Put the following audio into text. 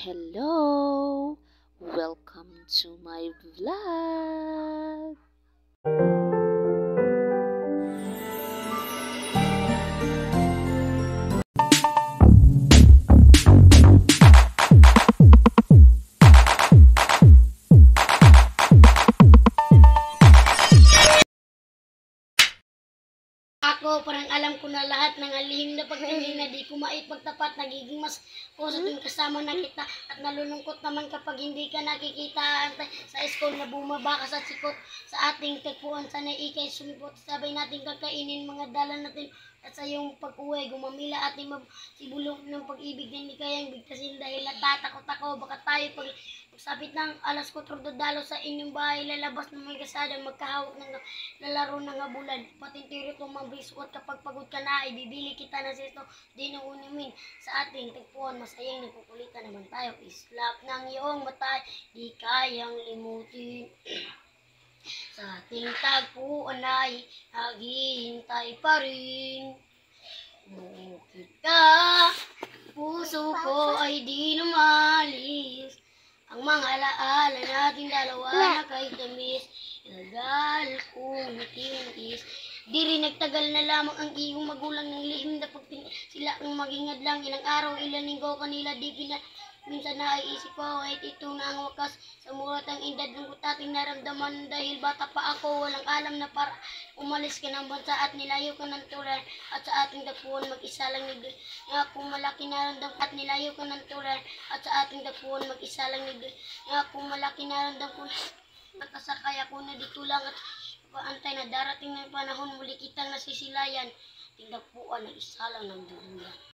Hello! Welcome to my vlog! Ako, parang alam ko na lahat ng alihim na pagtingin na di ko maipagtapat, nagiging mas puso tuwing kasama na kita at nalulungkot naman kapag hindi ka nakikita sa school na bumaba ka sa sikot sa ating tagpuan. Sana ikay sumipot, sabay natin kakainin mga dala natin at sa iyong pag-uwi, gumamila ating sibulong ng pag-ibig na hindi kayang bigtasin dahil natatakot ako, baka tayo pagsapit ng alas 4 dadalo sa inyong bahay, lalabas ng may kasada, magkahawak ng lalaro ng habulan, patintiro itong mabisuot kapag pagod ka na, ibibili kita ng sisto, di nang unimin sa ating tagpuan, masayang nagkukulitan naman tayo, islap ng iyong matay, di kayang limutin. Sa ating tagpuan ay naghihintay pa rin. Bukit ka, puso ko ay di lumalis. Ang mga alaala nating dalawa na kay tamis, ilagal kong tinis. Di rin nagtagal na lamang ang iyong magulang ng lihim na sila ang maging hadlang. Ilang araw, ilang linggo kanila di minsan naiisip ko, kahit ito na ang wakas sa murat ang edad ng ating naramdaman dahil bata pa ako, walang alam na para umalis ka ng bansa at nilayo ka ng turan at sa ating tagpuan mag-isa lang ni nga kung malaki naramdam at nilayo ka ng turan at sa ating tagpuan mag-isa lang ni nga kung malaki naramdam ko nakasakay ako na dito lang at paantay na darating ng panahon muli kitang nasisilayan, tingtagpuan na isa lang ng dudulan.